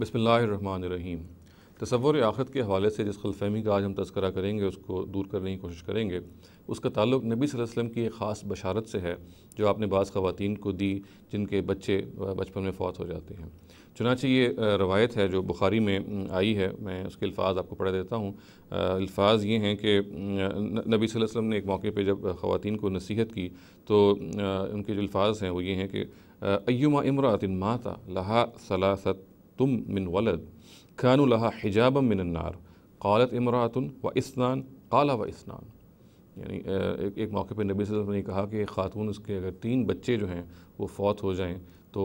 बिस्मिल्लाहिर्रहमानिर्रहीम। तसव्वुर आखिरत के हवाले से जिस ग़लतफ़हमी का आज हम तज़किरा करेंगे, उसको दूर करने की कोशिश करेंगे। उसका ताल्लुक़ नबी सल्लल्लाहु अलैहि वसल्लम की एक ख़ास बशारत से है जो आपने बाज़ ख़वातीन को दी जिनके बच्चे बचपन में फ़ौत हो जाते हैं। चुनांचे ये रवायत है जो बुखारी में आई है, मैं उसके अल्फ़ाज़ आपको पढ़ देता हूँ। अल्फ़ाज़ ये हैं कि नबी सल्लल्लाहु अलैहि वसल्लम ने एक मौके पे जब ख़वातीन को नसीहत की तो उनके जो अल्फ़ाज़ हैं वो ये हैं कि अय्युमा इम्रातिन माता लहा सलासतुम मिन वलद कानु लहा हिजाबम मिनन नार क़ालत इम्रातुन व इस्नान क़ाला व इस्नान। यानी एक मौके पर नबी सल्लल्लाहु अलैहि वसल्लम ने कहा कि ख़ातून उसके अगर 3 बच्चे जो हैं वो फ़ौत हो जाएँ तो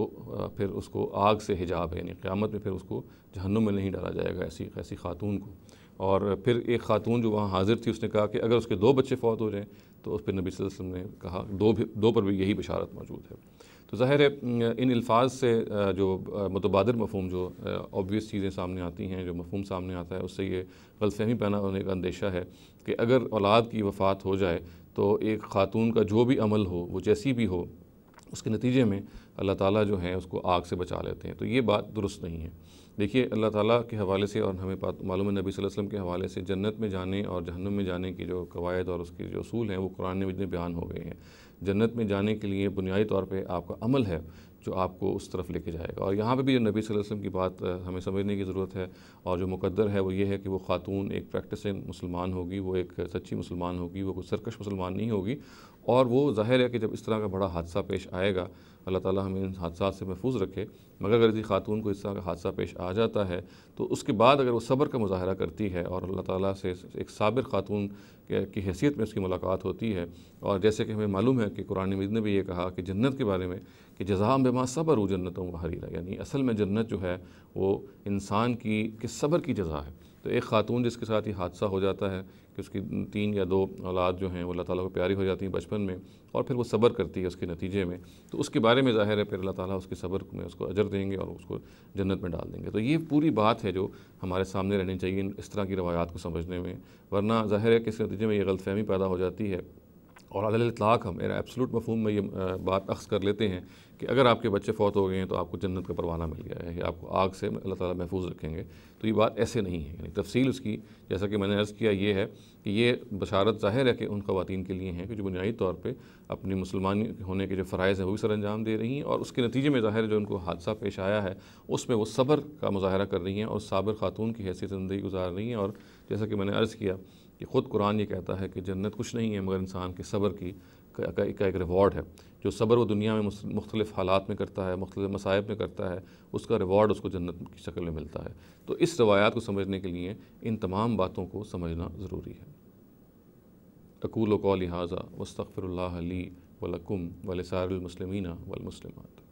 फिर उसको आग से हिजाब है, यानी क़यामत में फिर उसको जहन्नुम में नहीं डाला जाएगा ऐसी ख़ातून को। और फिर एक ख़ातून जो वहाँ हाज़िर थी उसने कहा कि अगर उसके 2 बच्चे फ़ौत हो जाएँ तो उस पर नबी सल्लल्लाहु अलैहि वसल्लम ने कहा दो पर भी यही बशारत मौजूद है। तो ज़ाहिर है इन अल्फ़ाज़ से जो मुतबादिर मफ़हूम जो ऑब्वियस चीज़ें सामने आती हैं, जो मफ़हूम सामने आता है, उससे ये ग़लतफ़हमी पैदा होने का अंदेशा है कि अगर औलाद की वफ़ात हो जाए तो एक ख़ातून का जो भी अमल हो, वो जैसी भी हो, उसके नतीजे में अल्लाह ताला जो है उसको आग से बचा लेते हैं। तो ये बात दुरुस्त नहीं है। देखिए, अल्लाह ताला के हवाले से और हमें मालूम है नबी सल्लल्लाहु अलैहि वसल्लम के हवाले से जन्नत में जाने और जहन्नुम में जाने की जो कवायद और उसके जो उसूल हैं वो कुरान में बयान हो गए हैं। जन्नत में जाने के लिए बुनियादी तौर पे आपका अमल है जो आपको उस तरफ लेके जाएगा। और यहाँ पे भी नबी सल्लल्लाहु अलैहि वसल्लम की बात हमें समझने की ज़रूरत है। और जो मुक़द्दर है वो ये है कि वो ख़ातून एक प्रैक्टिसिंग मुसलमान होगी, वो एक सच्ची मुसलमान होगी, वो कोई सरकश मुसलमान नहीं होगी। और वो ज़ाहिर है कि जब इस तरह का बड़ा हादसा पेश आएगा, अल्लाह ताला हमें इन हादसात से महफूज रखे, मगर अगर किसी ख़ातून को इस तरह का हादसा पेश आ जाता है तो उसके बाद अगर वो सब्र का मुज़ाहरा करती है और अल्लाह ताला से एक साबिर ख़ातून की हैसियत में उसकी मुलाकात होती है, और जैसे कि हमें मालूम है कि कुरान मजीद ने भी ये कहा कि जन्नत के बारे में कि जज़ाअम बिमा सबरू जन्नतुम व हरीरा, यानी असल में जन्नत जो है वो इंसान की सब्र की जज़ा है। तो एक ख़ातून जिसके साथ ये हादसा हो जाता है कि उसकी 3 या 2 औलाद जो हैं वो अल्लाह ताला को प्यारी हो जाती हैं बचपन में, और फिर वो सब्र करती है उसके नतीजे में, तो उसके बारे में ज़ाहिर है फिर अल्लाह ताला उसके सब्र में उसको अजर देंगे और उसको जन्नत में डाल देंगे। तो ये पूरी बात है जो हमारे सामने रहनी चाहिए इस तरह की रवायात को समझने में, वरना ज़ाहिर है कि इस नतीजे में ये ग़लतफ़हमी पैदा हो जाती है। और अलल इत्लाक़ हम एब्सोल्यूट मफ़हूम में ये बात अख़्ज़ कर लेते हैं कि अगर आपके बच्चे फ़ौत हो गए हैं तो आपको जन्नत का परवाना मिल गया है या आपको आग से अल्लाह ताला महफूज रखेंगे। तो ये बात ऐसे नहीं है। यानी तफ़सील उसकी, जैसा कि मैंने अर्ज़ किया, ये है कि ये बशारत ज़ाहिर है कि उन ख़वातीन के लिए हैं कि जो बुनियादी तौर पे अपनी मुसलमान होने के जो फ़राइज़ हैं वो भी सर अंजाम दे रही हैं, और उसके नतीजे में ज़ाहिर जो उनको हादसा पेश आया है उसमें वो सब्र का मुज़ाहरा कर रही हैं और साबिर ख़ातून की हैसियत ज़िंदगी गुजार रही हैं। और जैसा कि मैंने अर्ज़ किया कि ख़ुद कुरान ये कहता है कि जन्नत कुछ नहीं है मगर इंसान के सब्र का एक रिवॉर्ड है। जो सब्र वो दुनिया में मुख्तलिफ़ हालात में करता है, मुख्तलिफ़ मसाइब में करता है, उसका रिवॉर्ड उसको जन्नत की शक्ल में मिलता है। तो इस रवायात को समझने के लिए इन तमाम बातों को समझना ज़रूरी है। अक़ूलु क़ौली हाज़ा वस्तग़फ़िरुल्लाह ली व लकुम व लिसाइरिल मुस्लिमीना वल मुस्लिमात।